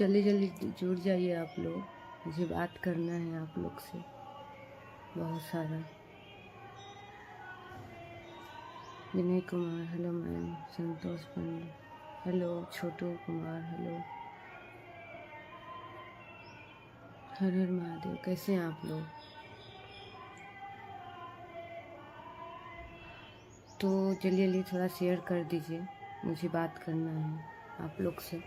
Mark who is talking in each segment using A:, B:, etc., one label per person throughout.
A: जल्दी जल्दी जुड़ जाइए आप लोग, मुझे बात करना है आप लोग से बहुत सारा। विनय कुमार हेलो मैम, संतोष पंडित हेलो, छोटू कुमार हेलो, हर हर महादेव। कैसे हैं आप लोग? तो जल्दी जल्दी थोड़ा शेयर कर दीजिए, मुझे बात करना है आप लोग से।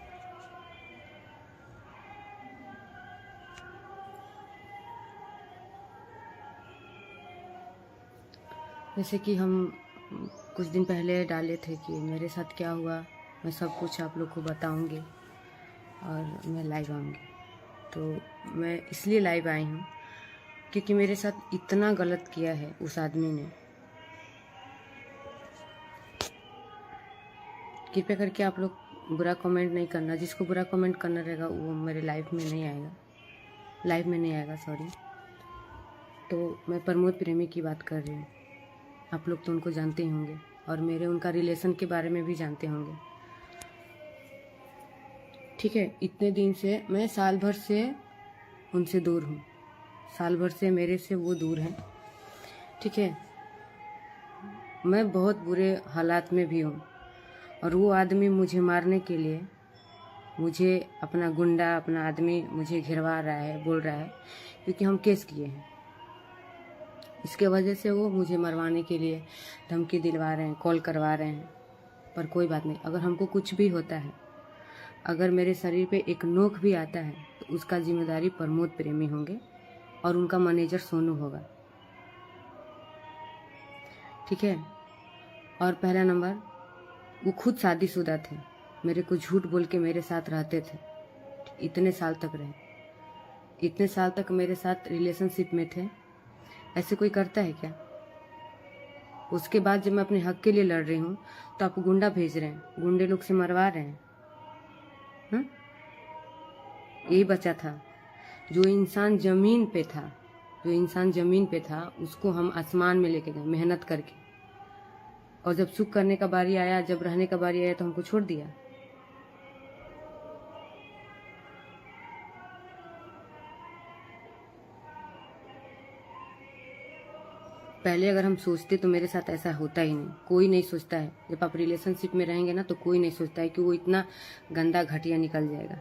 A: जैसे कि हम कुछ दिन पहले डाले थे कि मेरे साथ क्या हुआ, मैं सब कुछ आप लोग को बताऊंगी और मैं लाइव आऊँगी। तो मैं इसलिए लाइव आई हूँ क्योंकि मेरे साथ इतना गलत किया है उस आदमी ने। कृपया करके आप लोग बुरा कमेंट नहीं करना, जिसको बुरा कमेंट करना रहेगा वो मेरे लाइव में नहीं आएगा, सॉरी। तो मैं प्रमोद प्रेमी की बात कर रही हूँ। आप लोग तो उनको जानते ही होंगे और मेरे उनका रिलेशन के बारे में भी जानते होंगे, ठीक है। इतने दिन से मैं साल भर से उनसे दूर हूँ, साल भर से मेरे से वो दूर हैं, ठीक है। मैं बहुत बुरे हालात में भी हूँ और वो आदमी मुझे मारने के लिए, मुझे अपना गुंडा, अपना आदमी मुझे घिरवा रहा है, बोल रहा है क्योंकि हम केस किए हैं। इसके वजह से वो मुझे मरवाने के लिए धमकी दिलवा रहे हैं, कॉल करवा रहे हैं। पर कोई बात नहीं, अगर हमको कुछ भी होता है, अगर मेरे शरीर पे एक नोक भी आता है तो उसका जिम्मेदारी प्रमोद प्रेमी होंगे और उनका मैनेजर सोनू होगा, ठीक है। और पहला नंबर, वो खुद शादीशुदा थे, मेरे को झूठ बोल के मेरे साथ रहते थे, इतने साल तक रहे, इतने साल तक मेरे साथ रिलेशनशिप में थे। ऐसे कोई करता है क्या? उसके बाद जब मैं अपने हक के लिए लड़ रही हूँ तो आप गुंडा भेज रहे हैं, गुंडे लोग से मरवा रहे हैं। यही बचा था, जो इंसान जमीन पे था उसको हम आसमान में लेके गए मेहनत करके, और जब सुख करने का बारी आया, जब रहने का बारी आया तो हमको छोड़ दिया। पहले अगर हम सोचते तो मेरे साथ ऐसा होता ही नहीं। कोई नहीं सोचता है, जब आप रिलेशनशिप में रहेंगे ना तो कोई नहीं सोचता है कि वो इतना गंदा घटिया निकल जाएगा,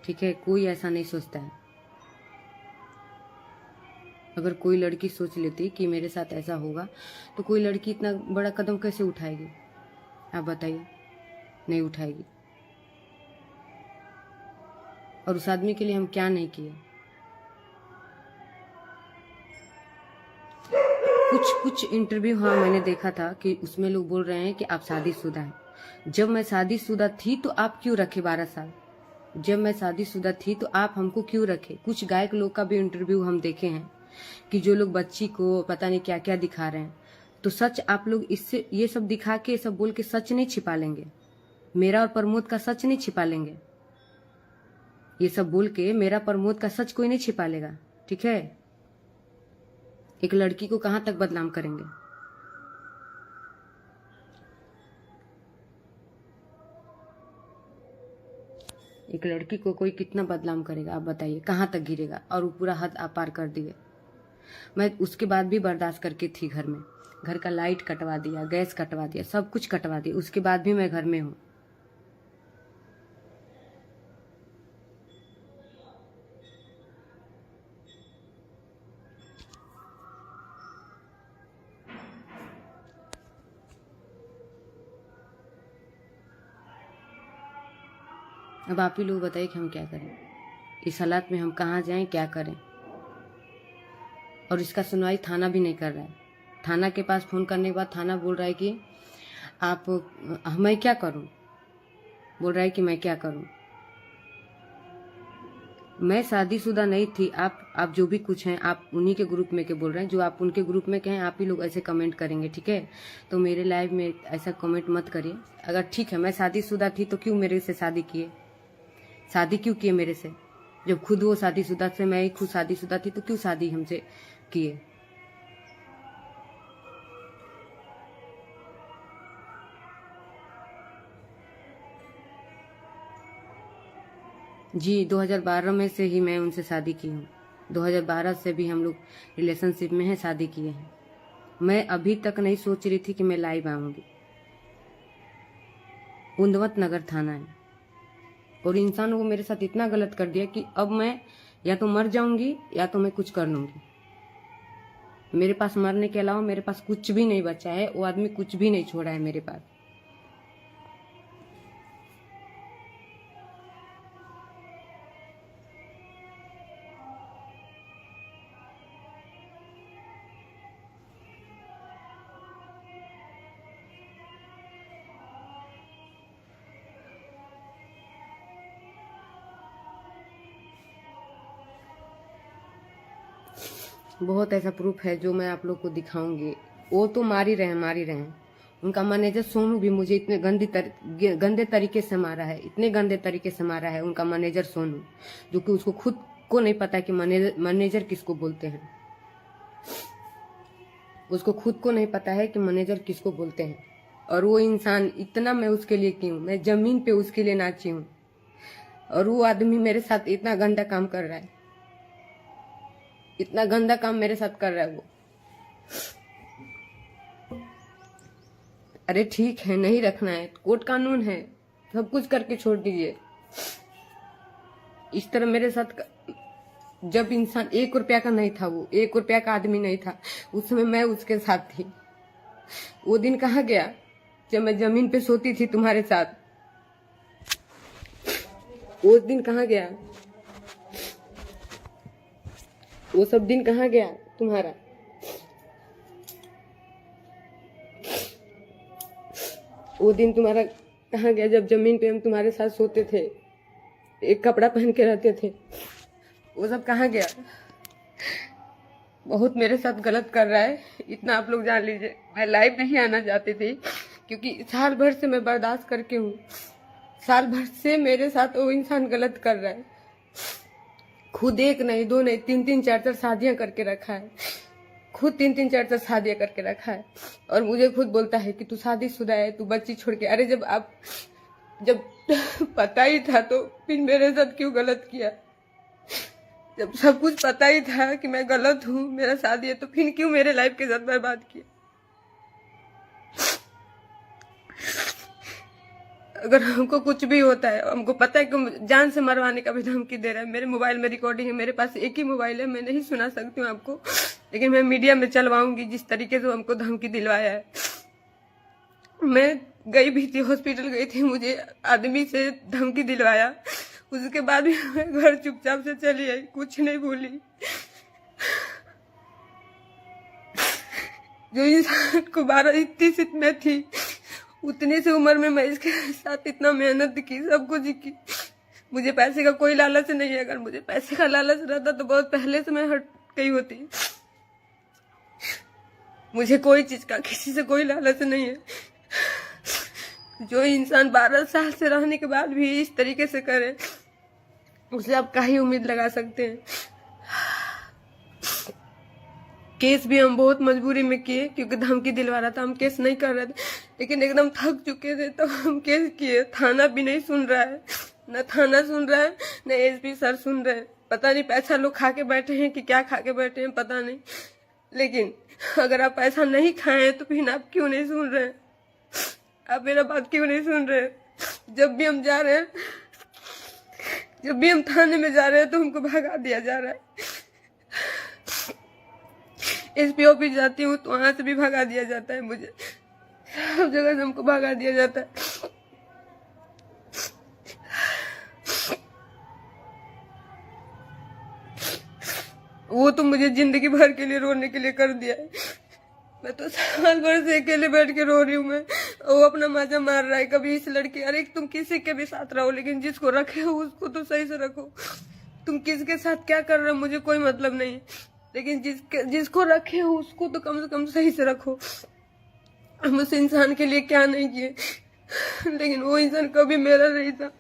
A: ठीक है। कोई ऐसा नहीं सोचता है। अगर कोई लड़की सोच लेती कि मेरे साथ ऐसा होगा तो कोई लड़की इतना बड़ा कदम कैसे उठाएगी? आप बताइए, नहीं उठाएगी। और उस आदमी के लिए हम क्या नहीं किए। कुछ इंटरव्यू हाँ मैंने देखा था कि उसमें लोग बोल रहे हैं कि आप शादीशुदा हैं। जब मैं शादीशुदा थी तो आप क्यों रखे 12 साल? जब मैं शादीशुदा थी तो आप हमको क्यों रखे? कुछ गायक लोग का भी इंटरव्यू हम देखे हैं कि जो लोग बच्ची को पता नहीं क्या क्या दिखा रहे हैं। तो सच आप लोग इससे ये सब दिखा के, सब बोल के सच नहीं छिपा लेंगे। मेरा और प्रमोद का सच नहीं छिपा लेंगे। ये सब बोल के मेरा प्रमोद का सच कोई नहीं छिपा लेगा, ठीक है। एक लड़की को कहां तक बदनाम करेंगे? एक लड़की को कोई कितना बदनाम करेगा? आप बताइए, कहाँ तक गिरेगा? और वो पूरा हद आप पार कर दिए। मैं उसके बाद भी बर्दाश्त करके थी घर में, घर का लाइट कटवा दिया, गैस कटवा दिया, सब कुछ कटवा दिया, उसके बाद भी मैं घर में हूँ। अब आप ही लोग बताइए कि हम क्या करें, इस हालात में हम कहाँ जाएं, क्या करें। और इसका सुनवाई थाना भी नहीं कर रहा है। थाना के पास फोन करने के बाद थाना बोल रहा है कि आप, मैं क्या करूं? बोल रहा है कि मैं क्या करूं? मैं शादीशुदा नहीं थी। आप जो भी कुछ हैं आप उन्हीं के ग्रुप में के बोल रहे हैं, जो आप उनके ग्रुप में के हैं आप ही लोग ऐसे कमेंट करेंगे, ठीक है। तो मेरे लाइव में ऐसा कमेंट मत करिए। अगर ठीक है मैं शादीशुदा थी तो क्यों मेरे से शादी किए? शादी क्यों किए मेरे से? जब खुद वो शादीशुदा थे, मैं खुद शादीशुदा थी, तो क्यों शादी हमसे किए? जी 2012 में से ही मैं उनसे शादी की हूँ। 2012 से भी हम लोग रिलेशनशिप में हैं, शादी किए हैं। मैं अभी तक नहीं सोच रही थी कि मैं लाइव आऊँगी। उंदवत नगर थाना है, और इंसान वो मेरे साथ इतना गलत कर दिया कि अब मैं या तो मर जाऊंगी या तो मैं कुछ कर लूंगी। मेरे पास मरने के अलावा मेरे पास कुछ भी नहीं बचा है। वो आदमी कुछ भी नहीं छोड़ा है मेरे पास। बहुत ऐसा प्रूफ है जो मैं आप लोग को दिखाऊंगी। वो तो मार ही रहे हैं। उनका मैनेजर सोनू भी मुझे इतने गंदे तरीके से मारा है, इतने गंदे तरीके से मारा है उनका मैनेजर सोनू, जो कि उसको खुद को नहीं पता कि मैनेजर किसको बोलते हैं। उसको खुद को नहीं पता है कि मैनेजर किसको बोलते हैं। और वो इंसान इतना मैं उसके लिए की हूँ, मैं जमीन पे उसके लिए नाची हूँ, और वो आदमी मेरे साथ इतना गंदा काम कर रहा है, इतना गंदा काम मेरे साथ कर रहा है वो। अरे ठीक है, नहीं रखना है, कोर्ट कानून है, सब कुछ करके छोड़ दीजिए। इस तरह मेरे साथ जब इंसान 1 रुपया का नहीं था, वो 1 रुपया का आदमी नहीं था, उस समय मैं उसके साथ थी। वो दिन कहाँ गया जब मैं जमीन पे सोती थी तुम्हारे साथ? वो दिन कहाँ गया? वो सब दिन कहाँ गया तुम्हारा? वो दिन तुम्हारा कहाँ गया जब जमीन पे हम तुम्हारे साथ सोते थे, एक कपड़ा पहन के रहते थे? वो सब कहाँ गया? बहुत मेरे साथ गलत कर रहा है, इतना आप लोग जान लीजिए। मैं लाइव नहीं आना चाहती थी, क्योंकि साल भर से मैं बर्दाश्त करके हूँ। साल भर से मेरे साथ वो इंसान गलत कर रहा है। खुद 1 नहीं 2 नहीं 3 4 शादियां करके रखा है। खुद 3 4 शादियां करके रखा है, और मुझे खुद बोलता है कि तू शादीशुदा है, तू बच्ची छोड़ के। अरे जब पता ही था तो फिर मेरे साथ क्यों गलत किया? जब सब कुछ पता ही था कि मैं गलत हूँ, मेरा शादी है, तो फिर क्यों मेरे लाइफ के साथ बर्बाद किया? अगर हमको कुछ भी होता है, हमको पता है कि जान से मरवाने का भी धमकी दे रहा है। मेरे मोबाइल में रिकॉर्डिंग है, मेरे पास एक ही मोबाइल है, मैं नहीं सुना सकती हूँ आपको, लेकिन मैं मीडिया में चलवाऊंगी जिस तरीके से हमको धमकी दिलवाया है। मैं गई भी थी, हॉस्पिटल गई थी, मुझे आदमी से धमकी दिलवाया, उसके बाद भी मैं घर चुपचाप से चली आई, कुछ नहीं बोली। जो इंसान को 12-30 में थी, उतनी सी उम्र में मैं इसके साथ इतना मेहनत की, सब कुछ की। मुझे पैसे का कोई लालच नहीं है। अगर मुझे पैसे का लालच रहता तो बहुत पहले से मैं हट गई होती। मुझे कोई चीज का, किसी से कोई लालच नहीं है। जो इंसान 12 साल से रहने के बाद भी इस तरीके से करे, उससे आप क्या ही उम्मीद लगा सकते हैं? केस भी हम बहुत मजबूरी में किए, क्योंकि धमकी दिलवा रहा था। हम केस नहीं कर रहे थे, लेकिन एकदम थक चुके थे तो हम केस किए। थाना भी नहीं सुन रहा है, न थाना सुन रहा है, न एसपी सर सुन रहे हैं। पता नहीं पैसा लोग खा के बैठे हैं कि क्या खा के बैठे हैं, पता नहीं। लेकिन अगर आप पैसा नहीं खाए हैं तो फिर आप क्यों नहीं सुन रहे हैं? आप मेरा बात क्यों नहीं सुन रहे हैं? जब भी हम जा रहे हैं, जब भी हम थाने में जा रहे हैं तो हमको भगा दिया जा रहा है। एसपी ऑफिस जाती हूँ तो वहां से भी भगा दिया जाता है मुझे, सब जगह से हमको भगा दिया जाता है। वो तो मुझे जिंदगी भर के लिए रोने के लिए कर दिया है। मैं तो साल भर से अकेले बैठ के रो रही हूँ। मैं, वो अपना मजा मार रहा है। कभी इस लड़की, अरे तुम किसी के भी साथ रहो, लेकिन जिसको रखे हो उसको तो सही से रखो। तुम किसके साथ क्या कर रहे हो मुझे कोई मतलब नहीं है, लेकिन जिसको रखे हो उसको तो कम से कम सही से रखो। हम उस इंसान के लिए क्या नहीं किए, लेकिन वो इंसान कभी मेरा नहीं था।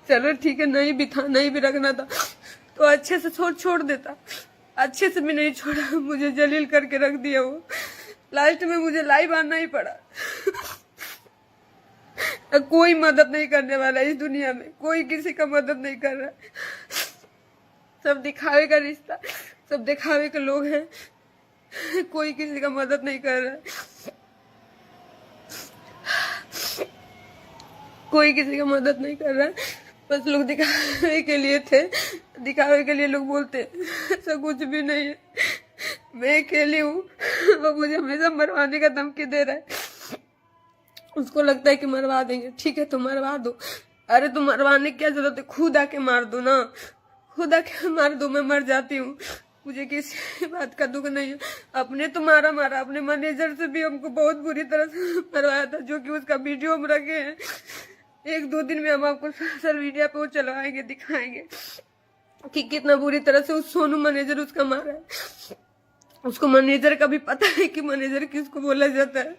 A: चलो ठीक है, नहीं भी था, नहीं भी रखना था तो अच्छे से छोड़ देता। अच्छे से भी नहीं छोड़ा, मुझे जलील करके रख दिया वो। लास्ट में मुझे लाइव आना ही पड़ा।
B: कोई मदद नहीं करने वाला इस दुनिया में, कोई किसी का मदद नहीं कर रहा। सब दिखावे का रिश्ता, सब दिखावे के लोग हैं, कोई किसी का मदद नहीं कर रहा है, कोई किसी का मदद नहीं कर रहा है। बस लोग दिखावे के लिए थे, दिखावे के लिए लोग बोलते, ऐसा कुछ भी नहीं है। मैं अकेली हूँ, वो मुझे हमेशा मरवाने का धमकी दे रहा है। उसको लगता है कि मरवा देंगे, ठीक है तो मरवा दो। अरे तो मरवाने की क्या जरूरत है, खुद आके मार दो ना, खुद आके मार दो, मैं मर जाती हूँ, मुझे किसी बात का दुख नहीं है। अपने तो मारा, अपने मैनेजर से भी हमको बहुत बुरी तरह से मरवाया था, जो कि उसका वीडियो हम रखे हैं। 1-2 दिन में हम आपको सोशल मीडिया पे वो चलवाएंगे, दिखाएंगे कि कितना बुरी तरह से उस सोनू मैनेजर उसका मारा है। उसको मैनेजर का भी पता है कि मैनेजर किसको बोला जाता है,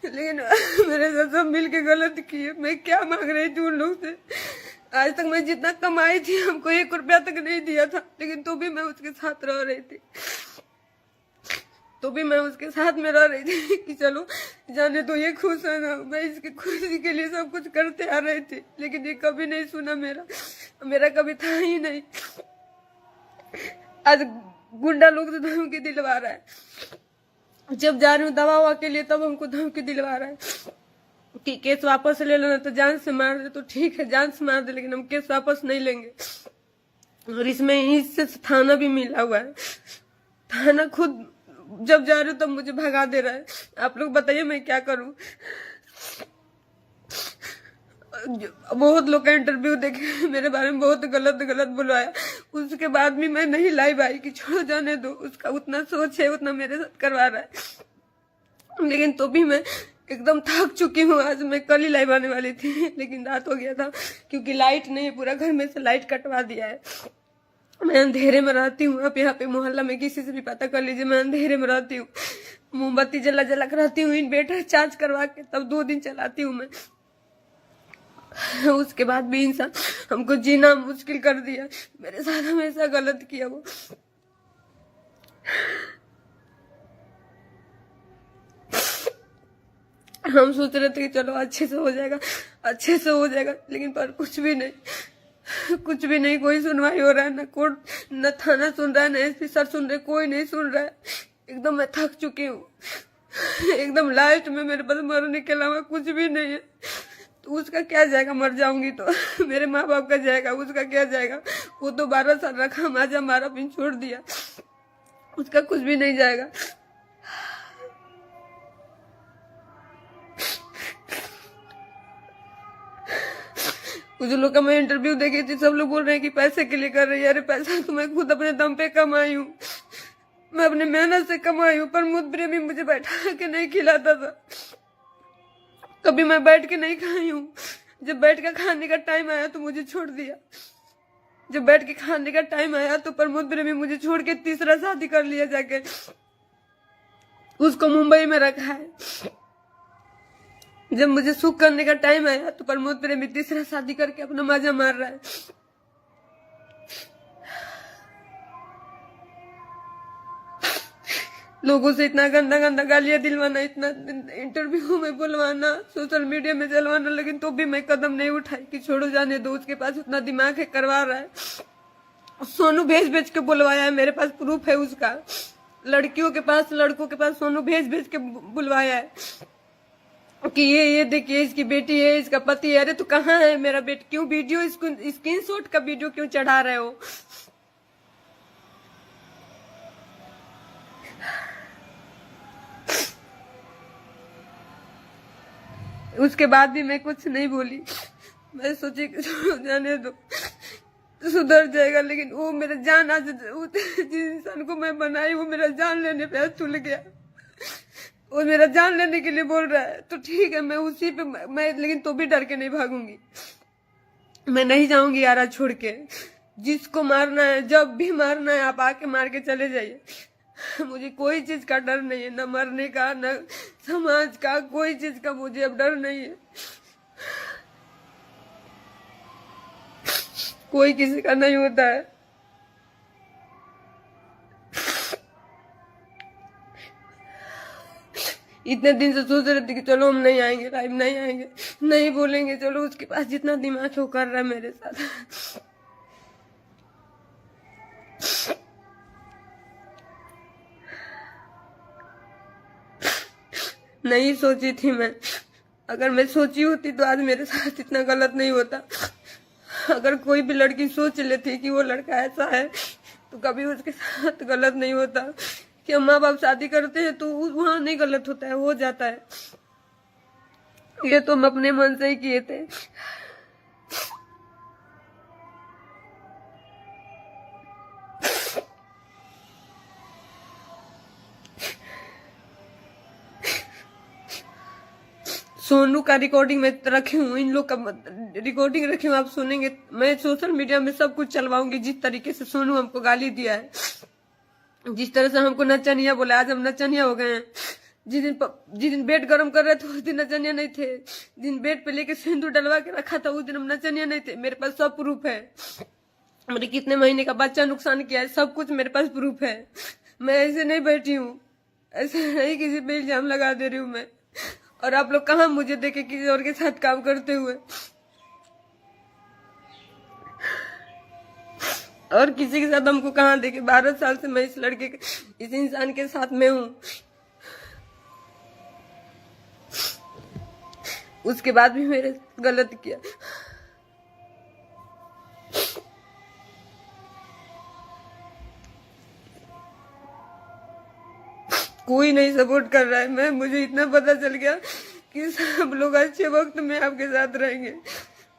B: लेकिन मेरे साथ सब मिल के गलत किए। मैं क्या मांग रही थी उन लोग से, आज तक मैं जितना कमाई थी हमको 1 रुपया तक नहीं दिया था, लेकिन तो भी मैं उसके साथ रह रही थी, तो भी मैं उसके साथ में रह रही थी कि चलो जाने तो ये खुश है ना। मैं इसकी खुशी के लिए सब कुछ करते आ रही थी, लेकिन ये कभी नहीं सुना, मेरा कभी था ही नहीं। आज गुंडा लोग तो धमकी दिलवा रहा है, जब जा रही हूँ दवा के लिए तब हमको धमकी दिलवा रहा है कि केस वापस ले लेना तो जान से मार दे। तो ठीक है जान से मार दे, लेकिन हम केस वापस नहीं लेंगे। और इसमें इससे थाना भी मिला हुआ है, थाना खुद जब जा रही हूँ तब मुझे भगा दे रहा है। आप लोग बताइए मैं क्या करूँ। बहुत लोग का इंटरव्यू देखे, मेरे बारे में बहुत गलत बुलवाया, उसके बाद भी मैं नहीं लाइव आई कि छोड़ो जाने दो, उसका उतना सोच है उतना मेरे साथ करवा रहा है। लेकिन तो भी मैं एकदम थक चुकी हूँ। आज मैं कल ही लाइव आने वाली थी, लेकिन रात हो गया था क्योंकि लाइट नहीं, पूरा घर में से लाइट कटवा दिया है। मैं अंधेरे में रहती हूँ, आप यहाँ पे मोहल्ला में किसी से भी पता कर लीजिए, मैं अंधेरे में रहती हूँ, मोमबत्ती जला कर रहती हूँ, इन्वर्टर चार्ज करवा के तब 2 दिन चलाती हूँ मैं। उसके बाद भी इंसान हमको जीना मुश्किल कर दिया, मेरे साथ हमेशा गलत किया वो। हम सोच रहे थे कि चलो अच्छे से हो जाएगा, अच्छे से हो जाएगा, लेकिन पर कुछ भी नहीं, कोई सुनवाई हो रहा है, न कोर्ट न थाना सुन रहा है, न एसपी सर सुन रहे, कोई नहीं सुन रहा है। एकदम मैं थक चुकी हूँ, एकदम लास्ट में मेरे पास मरने के अलावा कुछ भी नहीं है। तो उसका क्या जाएगा, मर जाऊंगी तो मेरे माँ बाप का जाएगा, उसका क्या जाएगा। वो तो 12 साल रखा, माजा मारा पिन छोड़ दिया, उसका कुछ भी नहीं जाएगा। कुछ लोग का मैं इंटरव्यू देखी थी, सब लोग बोल रहे हैं कि पैसे के लिए कर रही है। अरे पैसा तो मैं खुद अपने दम पे कमाई हूँ, मैं अपने मेहनत से कमाई हूँ। पर मुझ प्रेमी मुझे बैठा के नहीं खिलाता था, कभी मैं बैठ के नहीं खाई हूँ। जब बैठ के खाने का टाइम आया तो मुझे छोड़ दिया, जब बैठ के खाने का टाइम आया तो प्रमोद प्रेमी मुझे छोड़ के तीसरा शादी कर लिया जाके, उसको मुंबई में रखा है। जब मुझे सुख करने का टाइम आया तो प्रमोद प्रेमी तीसरा शादी करके अपना मजा मार रहा है। लोगों से इतना गंदा गालियां दिलवाना, इतना इंटरव्यू में बुलवाना, सोशल मीडिया में चलवाना, लेकिन तो भी मैं कदम नहीं उठाई कि छोड़ो जाने दो। उसके पास उतना दिमाग है, करवा रहा है। सोनू भेज के बुलवाया है, मेरे पास प्रूफ है उसका। लड़कियों के पास, लड़कों के पास सोनू भेज के बुलवाया है कि ये देखिए इसकी बेटी है, इसका पति है। अरे तो कहाँ है मेरा बेटी, क्यों वीडियो इसको स्क्रीनशॉट का वीडियो क्यों चढ़ा रहे हो। उसके बाद भी मैं कुछ नहीं बोली, मैं सोची कि जाने दो सुधर जाएगा। लेकिन वो मेरा जान, आज जिस इंसान को मैं बनाई वो मेरा जान लेने पे तुल गया, वो मेरा जान लेने के लिए बोल रहा है। तो ठीक है मैं उसी पे मैं लेकिन तो भी डर के नहीं भागूंगी, मैं नहीं जाऊंगी यारा छोड़ के। जिसको मारना है, जब भी मारना है आप आके मार के चले जाइए, मुझे कोई चीज का डर नहीं है, न मरने का न समाज का, कोई चीज का मुझे अब डर नहीं है। कोई किसी का नहीं होता है। इतने दिन से सोच रहे थे कि चलो हम नहीं आएंगे, लाइव नहीं आएंगे, नहीं बोलेंगे, चलो उसके पास जितना दिमाग है वो कर रहा है मेरे साथ। नहीं सोची थी मैं, अगर मैं सोची होती तो आज मेरे साथ इतना गलत नहीं होता। अगर कोई भी लड़की सोच लेती कि वो लड़का ऐसा है तो कभी उसके साथ गलत नहीं होता। कि माँ बाप शादी करते हैं तो वहां नहीं गलत होता है, हो जाता है। ये तो हम अपने मन से ही किए थे। सोनू का रिकॉर्डिंग में रखी हूँ, इन लोग का रिकॉर्डिंग रखी हूँ, आप सुनेंगे। मैं सोशल मीडिया में सब कुछ चलवाऊंगी। जिस तरीके से सोनू हमको गाली दिया है, जिस तरह से हमको नचनिया बोला, आज हम नचनिया हो गए हैं। जिस दिन बेड गरम कर रहे थे उस दिन नचनिया नहीं थे। दिन बेड पे लेके सिंदूर डलवा के रखा था उस दिन हम नचनिया नहीं थे। मेरे पास सब प्रूफ है। मेरे कितने महीने का बच्चा नुकसान किया है, सब कुछ मेरे पास प्रूफ है। मैं ऐसे नहीं बैठी हूँ, ऐसे नहीं किसी पे इल्जाम लगा दे रही हूँ मैं। और आप लोग कहाँ मुझे देखे किसी और के साथ काम करते हुए, और किसी के साथ हमको कहाँ देखे। 12 साल से मैं इस लड़के के, इस इंसान के साथ में हूँ, उसके बाद भी मेरे गलत किया। कोई नहीं सपोर्ट कर रहा है। मुझे इतना पता चल गया कि सब लोग अच्छे वक्त में आपके साथ रहेंगे,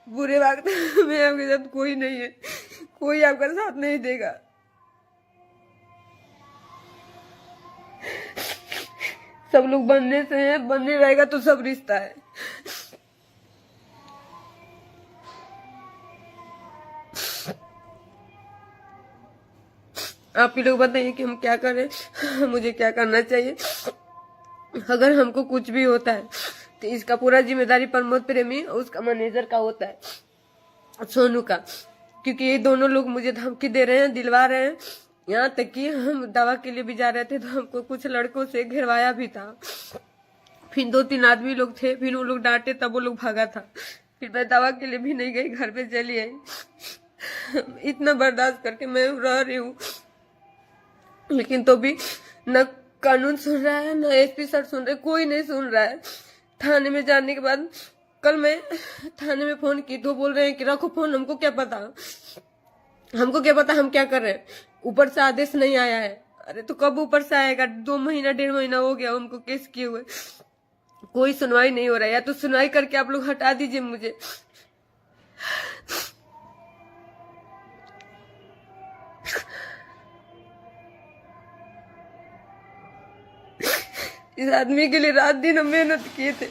B: बुरे वक्त में आपके साथ कोई नहीं है, कोई आपका साथ नहीं देगा। सब लोग बनने से हैं, बनने रहेगा तो सब रिश्ता है। आप ही लोग बताइए कि हम क्या करें, मुझे क्या करना चाहिए। अगर हमको कुछ भी होता है तो इसका पूरा जिम्मेदारी प्रमोद प्रेमी और उसका मैनेजर का होता है, सोनू का। क्योंकि ये दोनों लोग मुझे धमकी दे रहे हैं, दिलवा रहे हैं। यहाँ तक कि हम दवा के लिए भी जा रहे थे तो हमको कुछ लड़कों से घेरवाया भी था। फिर 2-3 आदमी लोग थे, फिर वो लोग डांटे तब वो लोग भागा था। फिर मैं दवा के लिए भी नहीं गई, घर पे चली आई। इतना बर्दाश्त करके मैं रह रही हूँ, लेकिन तो भी न कानून सुन रहा है, न एसपी सर सुन रहे, कोई नहीं सुन रहा है। थाने में जाने के बाद कल मैं थाने में फोन की तो बोल रहे हैं कि रखो फोन, हमको क्या पता, हमको क्या पता हम क्या कर रहे हैं, ऊपर से आदेश नहीं आया है। अरे तो कब ऊपर से आएगा? 2 महीना 1.5 महीना हो गया उनको केस किए हुए, कोई सुनवाई नहीं हो रहा है। या तो सुनवाई करके आप लोग हटा दीजिए मुझे। इस आदमी के लिए रात दिन हम मेहनत किए थे।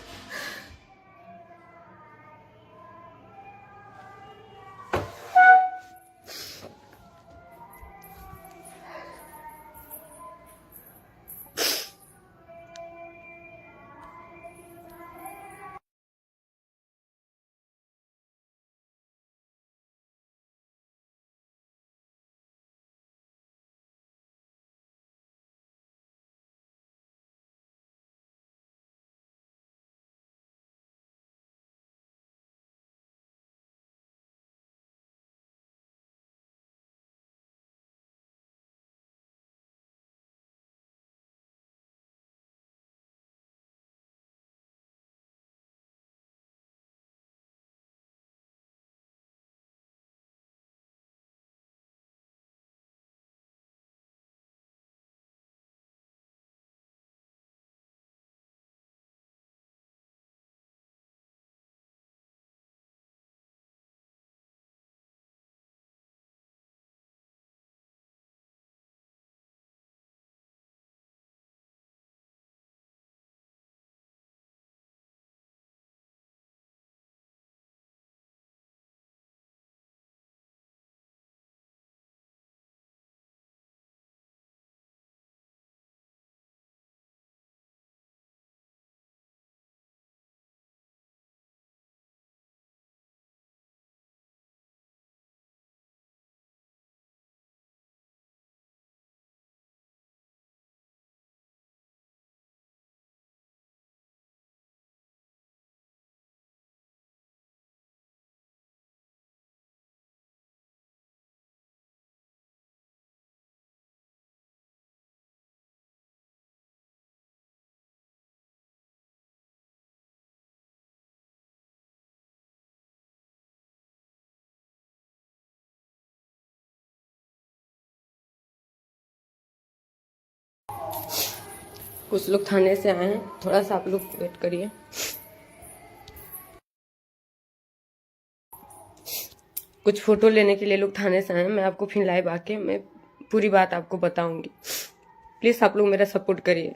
B: कुछ लोग थाने से आए हैं, थोड़ा सा आप लोग वेट करिए। कुछ फोटो लेने के लिए लोग थाने से आए हैं, मैं आपको फिर लाइव आके मैं पूरी बात आपको बताऊंगी। प्लीज आप लोग मेरा सपोर्ट करिए।